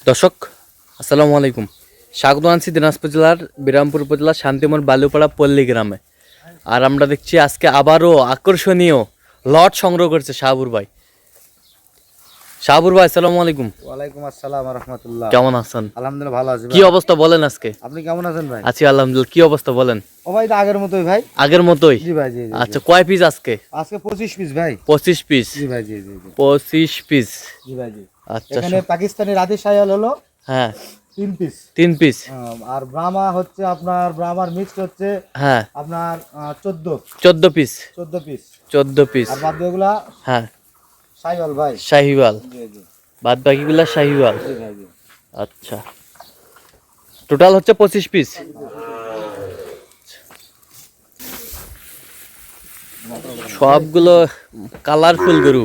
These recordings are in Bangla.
দর্শক আসসালামু আলাইকুম, স্বাগত আনছি দিনাজপুর জেলার বিরামপুর উপজেলার শান্তিমোড় বালুপাড়া পল্লী গ্রামে। আর আমরা দেখছি আজকে আবারও আকর্ষণীয় লট সংগ্রহ করছে শাহাবুর ভাই। শাহাবুর ভাই আসসালামু আলাইকুম। ওয়ালাইকুম আসসালাম ওয়া রাহমাতুল্লাহ। কেমন আছেন? আলহামদুলিল্লাহ ভালো আছি কি ভাই। অবস্থা বলেন আজকে? আপনি কেমন আছেন ভাই? আছি আলহামদুলিল্লাহ। কি অবস্থা বলেন? ও ভাই তো আগের মতোই ভাই। আগের মতোই? জি ভাই, জি জি। আচ্ছা, কয় পিস আজকে? আজকে 25 পিস ভাই। 25 পিস? জি ভাই, জি জি জি। 25 পিস? জি ভাই, জি। আচ্ছা, এখানে পাকিস্তানি রাধে শায়াল হলো হ্যাঁ 3 পিস। 3 পিস? আর ব্রাহ্মা হচ্ছে আপনার ব্রাহ্মার মিক্সড হচ্ছে হ্যাঁ আপনার 14 14 পিস? 14 পিস। 14 পিস। আর বাদ বাকিগুলা হ্যাঁ শায়াল ভাই। শাহিওয়াল? জি জি। বাদ বাকিগুলা শাহিওয়াল? জি ভাই, জি। আচ্ছা, টোটাল হচ্ছে 25 পিস। সবগুলো কালারফুল গরু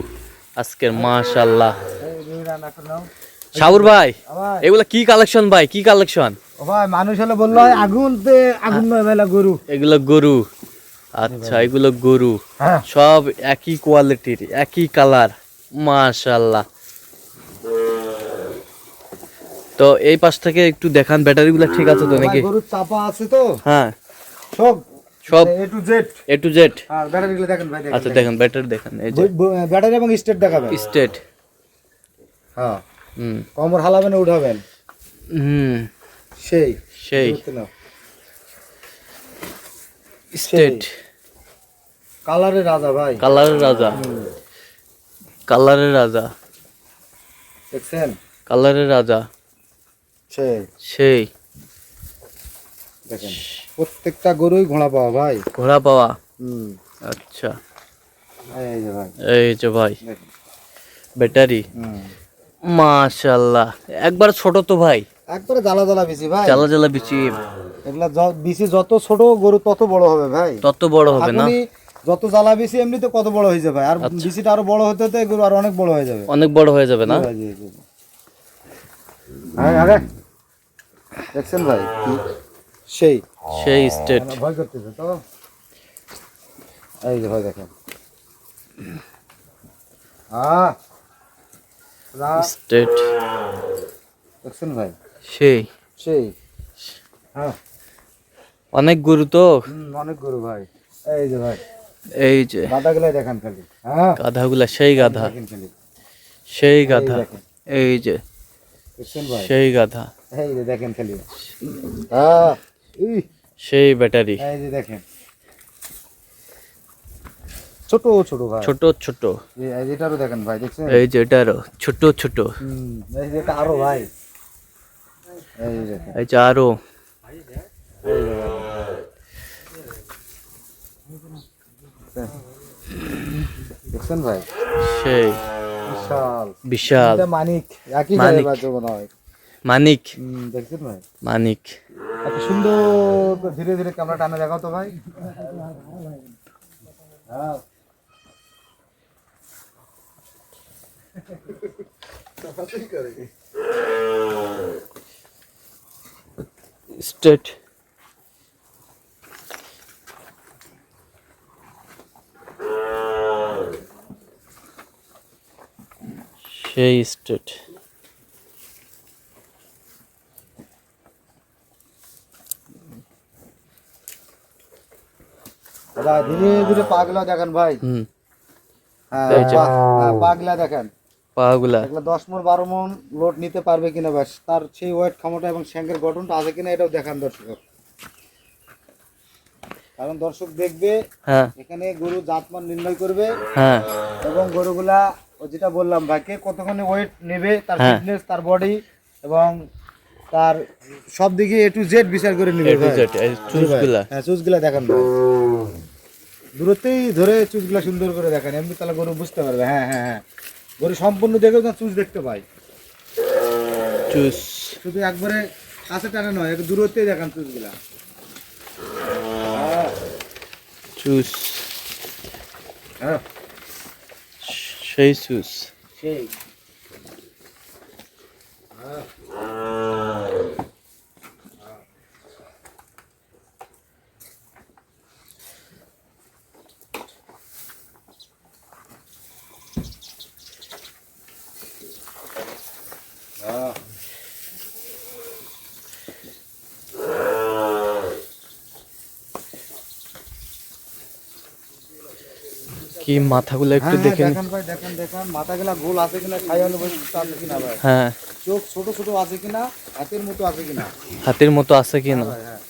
আজকের, মাশাআল্লাহ। এই দুই রান্না করে নাও। শাহুর ভাই, ভাই এগুলা কি কালেকশন ভাই? কি কালেকশন? ও ভাই মানুষ হলে বললো হয় আগুনতে আগুন নয় ভাইলা গরু। এগুলো গরু? আচ্ছা, এগুলো গরু হ্যাঁ সব একই কোয়ালিটির, একই কালার, মাশাআল্লাহ। তো এই পাশ থেকে একটু দেখান, ব্যাটারিগুলো ঠিক আছে তো নাকি? গরুর চাপা আছে তো হ্যাঁ সব সব এ to Z. A to Z? আর ব্যাটারিগুলো দেখেন ভাই, আচ্ছা দেখেন, ব্যাটারি দেখেন, এই যে ব্যাটারি এবং স্টেট দেখাবেন। স্টেট। হ্যাঁ হুম কমর হালাবেন উঠাবেন হুম সেই সেই ধরতে নাও। স্টেট। কালারের রাজা ভাই। কালারের রাজা? কালারের রাজা? দেখছেন কালারের রাজা সেই সেই। দেখেন প্রত্যেকটা গরুই ঘোড়া পাওয়া ভাই। ঘোড়া পাওয়া? হুম আচ্ছা, এই যে ভাই এই যে ভাই দেখেন। ব্যাটারি, হুম মাশাআল্লাহ। একবার ছোট তো ভাই, একবারে জ্বালা জ্বালা বেশি ভাই। জ্বালা জ্বালা বিচি। এগুলা বেশি যত ছোট গরু তত বড় হবে ভাই। তত বড় হবে না? এখনই যত জ্বালা বেশি এমনি তো কত বড় হয়ে যাবে, আর আচ্ছা। বেশিটা আরো বড় হতে হতে গরু আর অনেক বড় হয়ে যাবে। অনেক বড় হয়ে যাবে না? জি ভাই, জি, জি, জি। আরে দেখছেন ভাই সেই সেই স্টেট। ভয় করতেছে তো। এই যে ভাই দেখেন স্টেট দেখছেন ভাই সেই সেই। হ্যাঁ অনেক গরু তো। অনেক গরু ভাই। এই যে ভাই এই যে গাধাগুলাই দেখেন খালি। হ্যাঁ গাধাগুলা, সেই গাধা, দেখেন খালি। সেই এই গাধা। দেখেন এই যে দেখছেন ভাই সেই গাধা, এই যে দেখেন খালি। হ্যাঁ সেই ব্যাটারি। এই যে দেখেন ছোট ছোট ভাই, ছোট ছোট। এই যে এটারও দেখেন ভাই দেখছেন। এই যে এটারও ছোট ছোট। এই যে এটা আরো ভাই। এই যে দেখেন এই যে আরো। এই যে দেখছেন ভাই সেই বিশাল বিশাল। এটা মানিক একই মানিক। জায়গায় বাচ্চা মনে হয়। মানিক? দেখছেন ভাই মানিক। এত সুন্দর করে ধীরে ধীরে ক্যামেরা টানে দেখাও তো ভাই। হ্যাঁ স্টেট। সেই স্টেট। ভাই ধীরে ধীরে পাগলা দেখেন ভাই। হ্যাঁ এই যে। পাগলা দেখেন পাগুলা এগুলো 10 মণ 12 মণ লোড নিতে পারবে কিনা, ব্যাস তার সেই ওয়েট ক্ষমতা এবং শ্যাঙ্কের গঠনটা আছে কিনা এটাও দেখান দর্শক। কারণ দর্শক দেখবে হ্যাঁ এখানে গরু জাতমান নির্ণয় করবে হ্যাঁ এবং গরুগুলা ও যেটা বললাম ভাই কে কতখানি ওয়েট নেবে, তার হ্যাঁ। ফিটনেস, তার বডি এবং তার সব দিকে এ টু জেড বিচার করে এ নেবে টু ভাই। জেড। এই চুজগুলা? হ্যাঁ চুজগুলা দেখান ভাই, দূরতেই ধরে চুজগুলা সুন্দর করে দেখেন, এমনি তাহলে গরু বুঝতে পারবে। হ্যাঁ হ্যাঁ হ্যাঁ গরু সম্পূর্ণ দেখেও না চুজ দেখতে পাই। চুজ শুধু একবারে কাছে টানে নয়, একটু দূরত্বেই দেখান চুজগুলা। চুজ হ্যাঁ সেই চুজ। সেই কি মাথাগুলো একটু হ্যাঁ, দেখে নি। দেখেন ভাই, দেখেন দেখেন মাথাগুলা গোল আছে কিনা, খাইয়ানো বৈশিষ্ট্য আছে কিনা ভাই, হ্যাঁ, চোখ ছোট ছোট আছে কিনা, হাতের মতো আছে কিনা। হাতের মতো আছে কি হ্যাঁ না। ভাই, হ্যাঁ।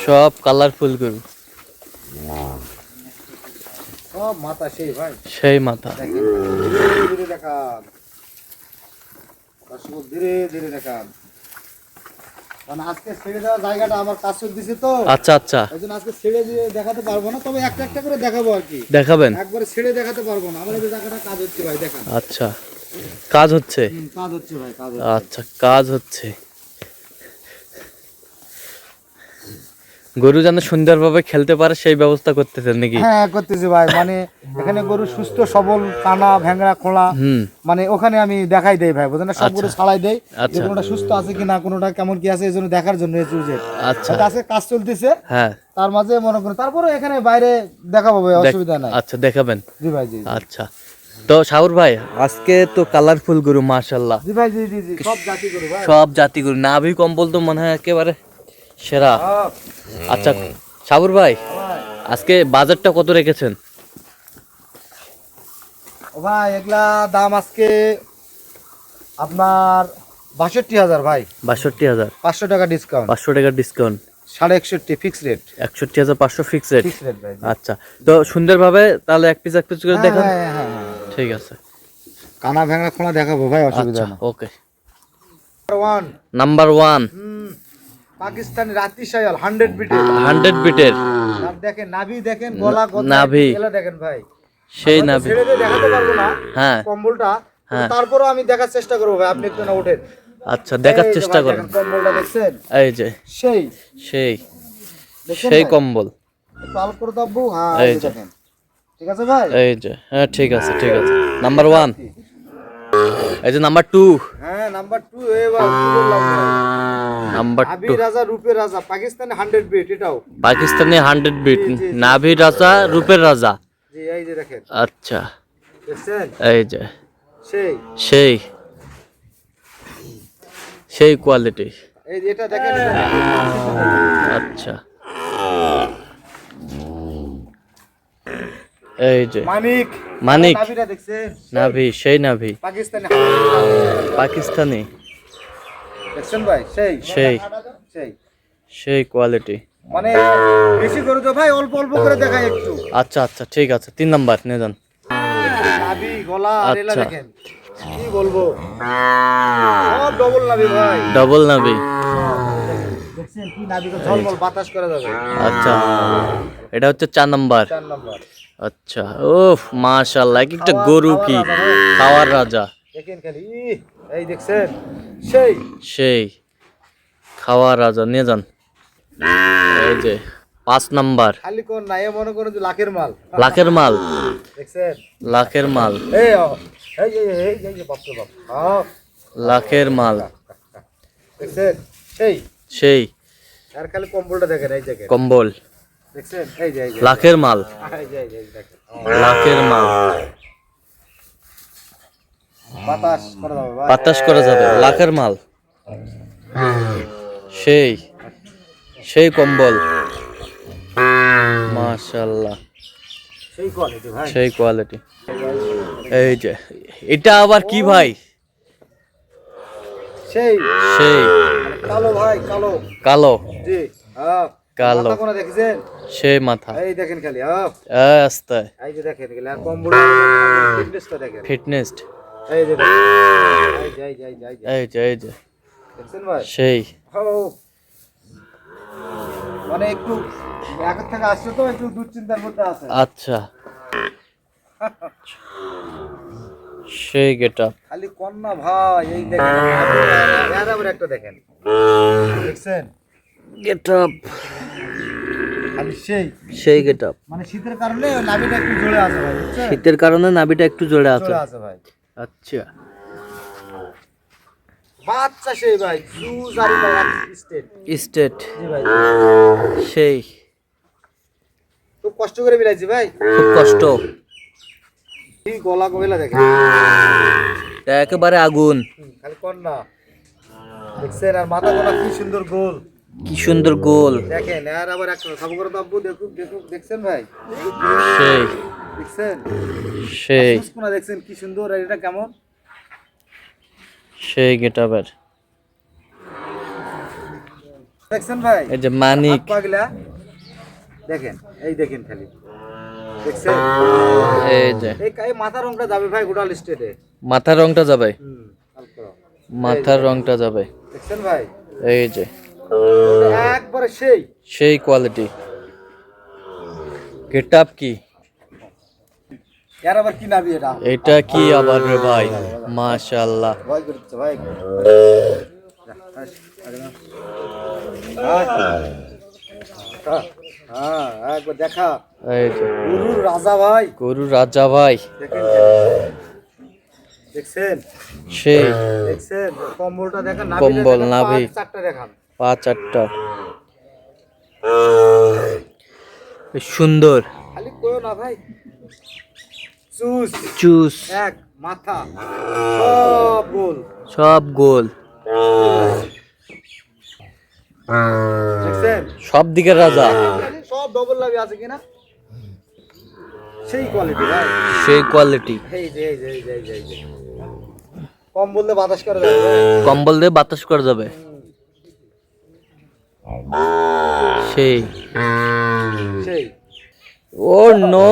সব কালারফুল গরু, সব মাথা সেই ভাই, সেই মাথা। দেখেন ধীরে ধীরে দেখান দর্শক, ধীরে ধীরে দেখান, কারণ আজকে ছেড়ে দেওয়ার জায়গাটা আমার কাজ দিছে তো, আচ্ছা আচ্ছা, এই জন্য আজকে ছেড়ে দিয়ে দেখাতে পারবো না, তবে একটা একটা করে দেখাবো আর কি, দেখাবেন। একবারে ছেড়ে দেখাতে পারবো না, আমার এই জায়গাটা কাজ হচ্ছে ভাই, দেখান। আচ্ছা, কাজ হচ্ছে। কাজ হচ্ছে ভাই, কাজ হচ্ছে। আচ্ছা, কাজ হচ্ছে। গরু যেন সুন্দরভাবে খেলতে পারে সেই ব্যবস্থা করতেছেন নাকি? হ্যাঁ করতেছি ভাই, মানে এখানে গরু সুস্থ সবল, কানা ভেঙড়া খোলা, হুম, মানে ওখানে আমি দেখাই দেই ভাই, বুঝলেন না, সব গরু ছাড়াই দেই যে আচ্ছা। কোনোটা সুস্থ আছে কিনা, কোনোটা কেমন কি আছে, এই জন্য দেখার জন্য এই চুজের। আচ্ছা, আজকে কাজ চলতেছে, হ্যাঁ, তার মাঝে মনে করুন তারপরে এখানে বাইরে দেখাবো ভাই, অসুবিধা নাই। আচ্ছা, দেখাবেন। জি ভাই, জি জি। আচ্ছা, তো শাহুর ভাই আজকে তো কালারফুল গরু মাশাআল্লাহ, জি ভাই, জি জি জি, সব জাতি গরু ভাই, সব জাতি গরু। নাভি কম্বল তো মনে হয় একেবারে সেরা। সব। আচ্ছা শাহুর ভাই, ভাই, আজকে বাজারটা কত রেখেছেন? ও ভাই এগুলা দাম আজকে আপনার ৬২,০০০ ভাই, ৬২,০০০, 500 টাকা ডিসকাউন্ট, 500 টাকার discount, 61.5 fix rate, ৬১,৫০০ fix rate. Fix rate ভাই, জি। আচ্ছা, তো সুন্দরভাবে তাহলে এক পিস করে হ্যাঁ, দেখান। হ্যাঁ, হ্যাঁ, হ্যাঁ। ঠিক আছে, কানা ভেঙা খোলা দেখাবো ভাই, অসুবিধা আচ্ছা, না। ওকে। ওয়ান নাম্বার 1, পাকিস্তানি রাতি শায়াল 100 বিটের, 100 বিটের আর দেখেন নাভি, দেখেন গলা গদা, নাভি। এলা দেখেন ভাই, সেই আমরা তো নাভি। ছেড়ে দিয়ে দেখাতে পারবো না হ্যাঁ, কম্বলটা, হ্যাঁ। তারপরেও আমি দেখার চেষ্টা করবো ভাই, আপনি একটু না ওঠেন, আচ্ছা, দেখার এই যে চেষ্টা ভাই, করেন। দেখেন কম্বলটা দেখছেন, এই যে সেই সেই দেখছেন সেই ভাই? কম্বল, একটু আল করে দাববো, হ্যাঁ এই এই যে যে। দেখেন, ঠিক আছে ভাই, এই যে, হ্যাঁ, ঠিক আছে, ঠিক আছে। নাম্বার 1, এই যে নাম্বার 2, হ্যাঁ নাম্বার 2, এবার কি বললাম ভাই, নাম্বার আবি 2 রাজা রূপের রাজা, পাকিস্তানি 100 বিট, এটাও পাকিস্তানি 100 বিট, জি, জি, জি। নাভি রাজা, রূপের রাজা। জি, এই যে দেখেন, আচ্ছা, দেখছেন, এই যে সেই সেই সেই কোয়ালিটি। এই যে এটা দেখেন, এটা দেখেন। আচ্ছা, এই যে মানিক, মানিক। নাভিটা দেখছেন, নাভি, সেই নাভি, পাকিস্তানি পাকিস্তানি, দেখছেন ভাই, সেই সেই সেই সেই কোয়ালিটি। মানে বেশি করে তো ভাই অল্প অল্প করে দেখাই একটু, আচ্ছা আচ্ছা, ঠিক আছে, 3 নাম্বার নিয়ে যান। নাভি গলা আর এলা আচ্ছা। দেখেন, কি বলবো, সব ডবল নাভি ভাই, ডবল নাভি। দেখছেন কি নাভি, তো ঝলমল বাতাস করা যাবে। আচ্ছা, এটা হচ্ছে 4 নাম্বার। 4 নাম্বার, আচ্ছা, ওফ মাশাআল্লাহ, এক একটা গরু কি খাওয়ার রাজা। দেখেন খালি, এই দেখছেন, সেই সেই খাওয়ার রাজা, নিয়ে যান। এই যে 5 নাম্বার, খালি কোন না, এ মনে করেন যে লাখের মাল, লাখের মাল, দেখছেন, লাখের মাল, এই এই বাপ রে বাপ, লাখের মাল, দেখছেন, সেই সেই আর খালি কম্বলটা দেখেন, এই দেখেন, কম্বল, দেখছেন, এই যে এই যে লাখের মাল, এই দেখেন, লাখের মাল, বাতাস করা যাবে ভাই, বাতাস করা যাবে, লাখের মাল, সেই সেই কম্বল, মাশাআল্লাহ, সেই কোয়ালিটি ভাই, সেই কোয়ালিটি। এই যে এটা আবার কি ভাই? সেই সেই কালো ভাই, কালো, কালো, জি, হ্যাঁ কালো, মাথা কোনা দেখেছেন, সেই মাথা, এই দেখেন খালি, আস্তে, এই যে দেখেন খালি, আর কম্বল ফিটনেসটা দেখেন, ফিটনেস, এই যে দেখেন, এই যে এই যে এই যে এই যে, এই যে এই যে দেখছেন ভাই, সেই মানে একটু আগের থেকে আসছে তো একটু দুশ্চিন্তার মধ্যে আছে, আচ্ছা, সেই গেটআপ, খালি কন্যা ভাই, এই দেখেন, আর আবার একটা দেখেন, দেখছেন, গেটআপ, খালি সেই সেই গেটআপ। মানে শীতের কারণে ওই নাভিটা একটু জোরে আছে ভাই, বুঝছেন, শীতের কারণে নাভিটা একটু জোরে আছে। জোরে আছে ভাই, আচ্ছা, বাচ্চা সেই ভাই, জুস আর ভাই স্টেট, স্টেট, জি ভাই, সেই খুব কষ্ট করে বিলাইছি ভাই, খুব কষ্ট, এই গলা গলা দেখেন, একেবারে আগুন, খালি কন্যা, দেখছেন, আর মাথা গোলা কি সুন্দর গোল, কি সুন্দর গোল। দেখেন আর আবার একটা খাবো করে তো আব্বু দেখুন দেখুন দেখছেন ভাই সেই দেখছেন সেই কোনা দেখছেন কি সুন্দর আর এটা কেমন সেই গেটাবের। দেখছেন ভাই এই যে মানিক, পাগলা দেখেন এই দেখেন খালি দেখছেন এই যে এই মাথার রংটা যাবে ভাই গোটাল স্টেটে মাথার রংটা যাবে, অল্প মাথার রংটা যাবে। দেখছেন ভাই এই যে একবারে সেই সেই কোয়ালিটি। গেটআপ কি, এর আবার কি নাবি এটা এটা কি আবার রে ভাই, মাশাআল্লাহ। ভয় করছে ভাই হ্যাঁ একবার দেখা এই যে গরুর রাজা ভাই গরুর রাজা ভাই, দেখেন দেখছেন সেই দেখছেন কম্বলটা দেখেন কম্বল, নাভি। চারটা দেখান পা চারটা, বেশ সুন্দর। খালি কইও না ভাই চুস চুস এক মাথা সব গোল সব গোল, দেখছেন সব দিকের রাজা, খালি সব ডবল লাভি আছে কিনা সেই কোয়ালিটি ভাই সেই কোয়ালিটি। এই যে এই যে এই যে এই যে এই যে কম বললে বাতাস করে দেবে কম্বল দিয়ে বাতাস করা যাবে, সেই সেই ও নো,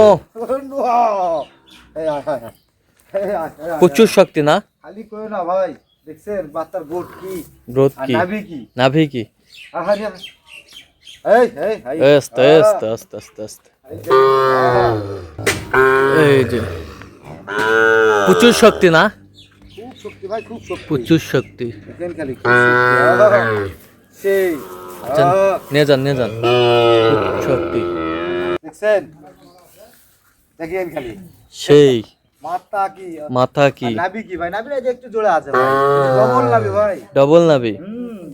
এই আয়, আয়, আয়। এই আয়, এই আয়, প্রচুর শক্তি না, খালি কইও না ভাই দেখছেন বাচ্চার গোট কি গ্রোথ আর কি, নাভি কি নাভি কি, আহারে এই এই এই আস্তে আস্তে আস্তে আস্তে আস্তে, এই যে প্রচুর শক্তি না, খুব শক্তি ভাই খুব শক্তি প্রচুর শক্তি। দেখেন খালি কি শক্তি। সেই যান, নিয়ে যান নিয়ে যান, খুব শক্তি, দেখছেন দেখেন খালি সেই মাথা কি মাথা কি, আর নাভি কি ভাই নাভিটা যে একটু জোরে আছে ভাই ডবল নাভি ভাই ডবল নাভি,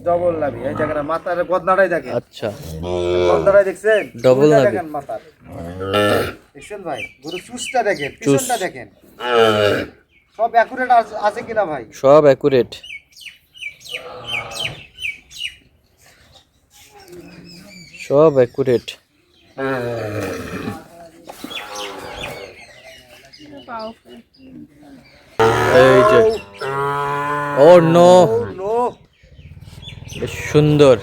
ডবল নাভি এই জায়গাটা মাথার গদনাটাই দেখেন আচ্ছা গদনাটাই দেখছেন Double চুলটা নাভি। দেখেন মাথার দেখছেন ভাই গরু চুসটা দেখেন পিছনটা দেখেন সব অ্যাকুরেট আছে কিনা ভাই সব অ্যাকুরেট, সব অ্যাকুরেট। এই যে ও নো, নো বেশ সুন্দর,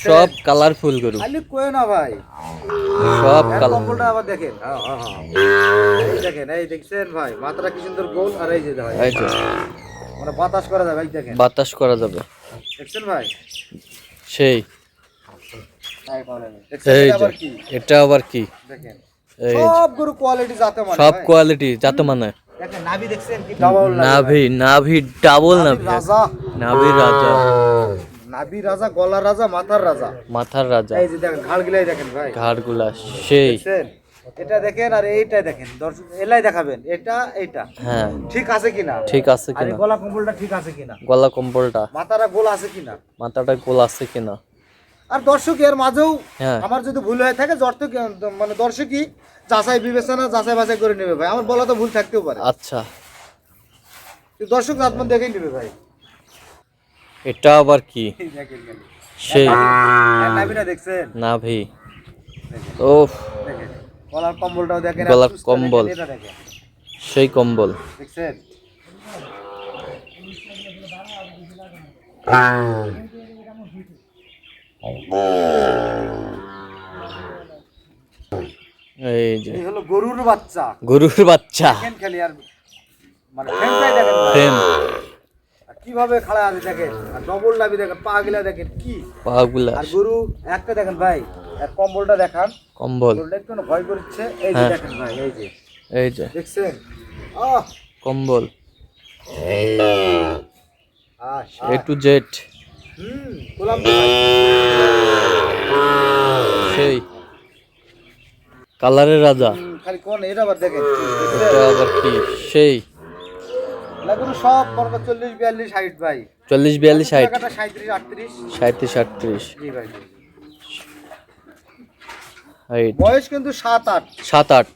সব কালারফুল গরু, খালি কই না ভাই সব এর কালার। কম্বলটা আবার দেখেন হ্যাঁ হ্যাঁ হ্যাঁ এই দেখেন এই দেখছেন ভাই মাথাটা কি সুন্দর গোল আর এই যে ভাই এই যে মানে বাতাস করা যায় ভাই দেখেন বাতাস করা যাবে, দেখছেন ভাই সেই দেখছেন এই এটা যে আবার কি এটা আবার কি, দেখেন এই যে সব গরু কোয়ালিটি জাতে মানে সব ভাই। কোয়ালিটি যাতে মানে, দেখেন নাভি দেখছেন কি ডাবল নাভি নাভি ডাবল নাভি, রাজা নাভি রাজা, নাভি রাজা গলা রাজা মাথার রাজা মাথার রাজা, এই যে দেখেন ঘাড় গিলাই দেখেন ভাই ঘাড়গুলা সেই, দেখছেন এটা দেখেন আর এইটা দেখেন দর্শক এলাই দেখাবেন এটা এইটা হ্যাঁ ঠিক আছে কিনা ঠিক আছে আর এই কিনা, গলা কম্বলটা ঠিক আছে কিনা গলা কম্বলটা, মাথাটা গোল আছে কিনা মাথাটা গোল আছে কিনা, আর দর্শক এর মাঝেও হ্যাঁ আমার যদি ভুল হয়ে থাকে মানে দর্শকই যাচাই বিবেচনা যাচাই বাছাই করে নেবে ভাই আমার বলা তো ভুল থাকতেও পারে আচ্ছা। কিন্তু দর্শক জাতমান দেখেই নেবে ভাই এটা আবার কি, দেখেন খালি। সেই আর নাভিটা দেখছেন নাভি, দেখেন, ও দেখেন গলার কম্বলটাও দেখেন আর গলার চুষটা কম্বল। দেখেন, এটা দেখেন সেই কম্বল, দেখছেন এই যে এই হলো গরুর বাচ্চা গরুর বাচ্চা, দেখেন খালি আর মানে ফ্রেমটাই দেখেন ভাই। ফ্রেম, আর কিভাবে খাড়া আছে দেখেন আর ডবল নাভি দেখেন পা গিলা দেখেন কি পাগুলা, আর গরু একটা দেখেন ভাই আর কম্বলটা দেখান কম্বল, গরুটা একটু না ভয় করছে এই যে হ্যাঁ। দেখেন ভাই এই যে এই যে দেখছেন আহ কম্বল, আহ এ টু জেড, গোলাম তো ভাই। সেই কালারের রাজা, খালি কোন এটা আবার দেখেন এটা আবার কি, সেই লাগলো সব বড় 40 42 60 ভাই 40 42 60 টাকাটা 37 38 37 38, জি ভাই হাইট বয়স কিন্তু 7 8 7 8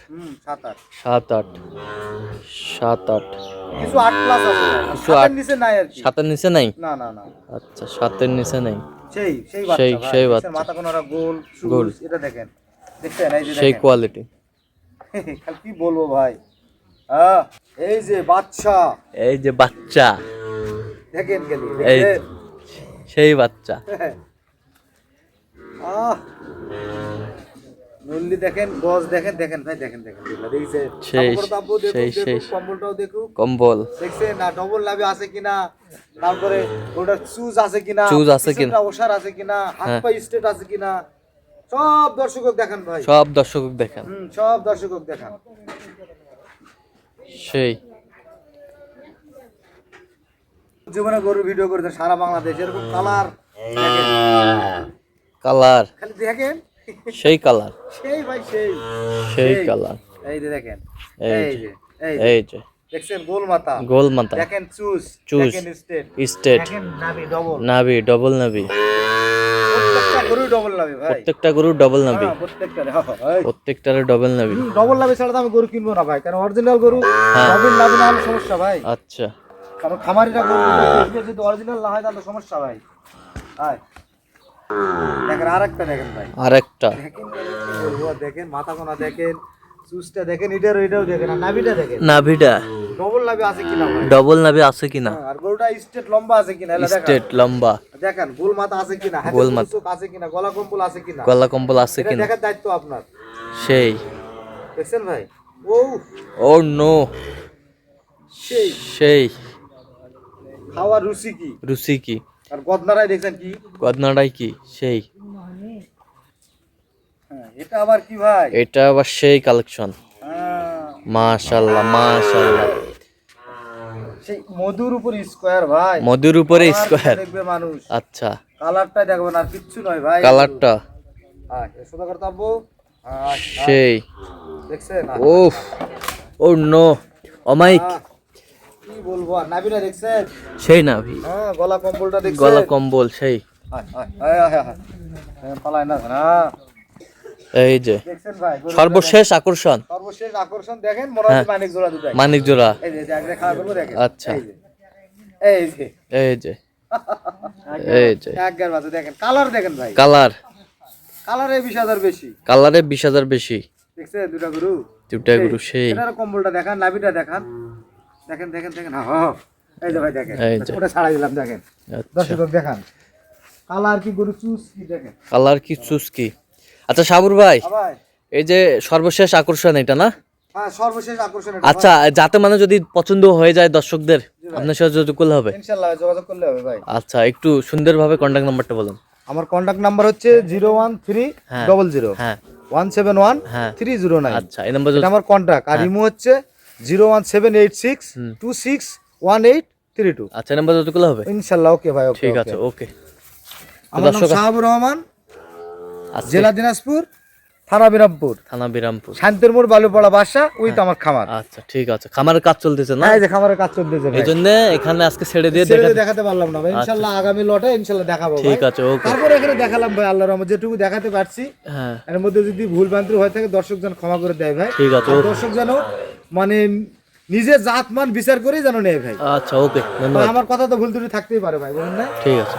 7 8 7 8 7 8, কিছু 8 প্লাস আছে কিছু কিছু 8 আট- নিচে নাই আর কি 7 এর নিচে নাই, না না না আচ্ছা 7 এর নিচে নাই, সেই সেই বাচ্চা সেই ভাই, বাচ্চা মাথা কোনরা গোল গোল। সুজ, এটা দেখেন, দেখছেন এই যে সেই দেখেন কোয়ালিটি। খালি কি বলবো ভাই, এই যে বাচ্চা, এই যে বাচ্চা, দেখেন খালি এই দেখেন সেই বাচ্চা। নল্লি দেখেন, গজ দেখেন, দেখেন ভাই, দেখেন দেখেন দেখছেন, সেই সেই কম্বলটাও দেখুন, কম্বল, দেখছেন না ডবল লাভে আছে কিনা, তারপরে ওটার চুজ আছে কিনা, চুজ আছে কিনা, ওষার আছে কিনা, হাত পা স্ট্রেট আছে কিনা, সব দর্শক দেখান ভাই, সব দর্শক দেখেন। সব দর্শক দেখান। সেই জীবনে গরু ভিডিও করতে সারা বাংলাদেশ এরকম কালার দেখেন, কালার, খালি দেখেন সেই কালার, সেই ভাই সেই সেই কালার। এই যে দেখেন, এই এই যে, যে এই এই যে দেখছেন গোল মাথা, গোল মাথা, দেখেন চুজ, চুজ, দেখেন স্টেট, স্টেট, দেখেন নাভি ডবল, নাভি ডবল নাভি, প্রত্যেকটা গরু ডবল নাভি ভাই, প্রত্যেকটা গরু ডবল নাভি, প্রত্যেকটা প্রত্যেকটার ডবল নাভি। ডবল নাভি ছাড়া তো আমি গরু কিনবো না ভাই, কারণ অরিজিনাল গরু ডবল নাভি না হলে সমস্যা ভাই, আচ্ছা, কারণ খামারিরা গরু যদি অরিজিনাল না হয় তাহলে সমস্যা ভাই। ভাই দেখেন আরেকটা দেখেন ভাই, আরেকটা, দেখেন কি বলবো, দেখেন মাথা কোনা দেখেন, চুজটা দেখেন, এটাও দেখেন, আর নাভিটা দেখেন, নাভিটা ডবল নাভি আছে কিনা ভাই, ডবল নাভি আছে কিনা, আর গরুটা স্টেট লম্বা আছে কিনা, এলা দেখেন স্টেট লম্বা, দেখেন গোল মাথা আছে কিনা, হাতে গোল মাথা চোখ আছে কিনা, গলা কম্বল আছে কিনা, গলা কম্বল আছে এটা কিনা, দেখার দায়িত্ব আপনার। সেই, দেখছেন ভাই, ও ও নো, সেই সেই খাওয়ার রুচি কি, রুচি কি, আর গদনারাই দেখছেন কি, গদনাটাই কি, সেই, এটা আবার কি ভাই, এটা আবার সেই কালেকশন, মাশাআল্লাহ মাশাআল্লাহ, সেই মধুর উপর স্কয়ার ভাই, মধুর উপরে কালার স্কয়ার, দেখবে মানুষ, আচ্ছা, কালারটা দেখবেন আর কিচ্ছু নয় ভাই, কালারটা সোজা করতে আব্বু, সেই, দেখছেন ওফ, ও নো, অমাইক, কি বলবো, আর নাভিটা দেখছেন, সেই নাভি, গলা কম্বলটা দেখছেন, গলা কম্বল, সেই, পালায় না না, এই যে দেখছেন ভাই সর্বশেষ আকর্ষণ, সর্বশেষ আকর্ষণ দেখেন, মনে হচ্ছে মানিক জোড়া দুটাই, মানিক জোড়া, এই যে আগে খাওয়া করবো দেখেন, আচ্ছা, এই যে এই যে, এই যে একগার বাজে দেখেন, কালার দেখেন ভাই, কালার, কালারে 20,000 বেশি, কালারে 20,000 বেশি, দেখছেন দুটা গরু, দুটা গরু, সেই, এটার কম্বলটা দেখান, নাভিটা দেখান, দেখেন দেখেন দেখেন, এই যে ভাই দেখেন, এই যে। ওটা ছাড়াই দিলাম দেখেন, আচ্ছা, দর্শক দেখান কালার কি গরু চুজ কি দেখেন কালার কি চুস্কি। আচ্ছা সাবুর ভাই, ভাই, এই যে সর্বশেষ আকর্ষণ এটা না, সর্বশেষ আকর্ষণ এটা আচ্ছা, যাতে মানে যদি পছন্দ হয়ে যায় দর্শকদের, আপনার সাথে যোগাযোগ করলে হবে, ইনশাআল্লাহ যোগাযোগ করলে হবে ভাই। আচ্ছা, একটু সুন্দরভাবে কন্ট্যাক্ট নাম্বারটা বলুন। আমার কন্টাক্ট নাম্বার হচ্ছে 01300 হ্যাঁ 171 হ্যাঁ 309, আচ্ছা, এই নাম্বার এটা আমার কন্টাক্ট, আর ইমো হচ্ছে 01786261832, আচ্ছা, এই নাম্বার যোগাযোগ করলে হবে, ইনশাআল্লাহ। ওকে ভাই, ওকে, ঠিক আছে, ওকে। আমার নাম শাহাবুর রহমান, জেলা দিনাজপুর, থানা বিরামপুর, থানা বিরামপুর, শান্তির মোড় বালুপাড়া বাসা, ওই তো আমার খামার। আচ্ছা, ঠিক আছে, খামারের কাজ চলতেছে না, এই যে খামারের কাজ চলতেছে ভাই, এই জন্য এখানে আজকে ছেড়ে দিয়ে দেখাতে পারলাম না ভাই, ইনশাআল্লাহ আগামী লটে ইনশাআল্লাহ দেখাবো ভাই। ঠিক আছে, ওকে। তারপর এখানে দেখালাম ভাই, আল্লাহর রহমতে যেটুকু দেখাতে পারছি, হ্যাঁ, এর মধ্যে যদি ভুল ভ্রান্তি হয়ে থাকে দর্শক যেন ক্ষমা করে দেয় ভাই, ঠিক আছে, আর ওকে। দর্শক যেন মানে নিজের জাত মান বিচার করেই যেন নেয় ভাই, আচ্ছা, ওকে, ধন্যবাদ, আমার কথা তো ভুল ত্রুটি থাকতেই পারে ভাই, বলুন না। ঠিক আছে।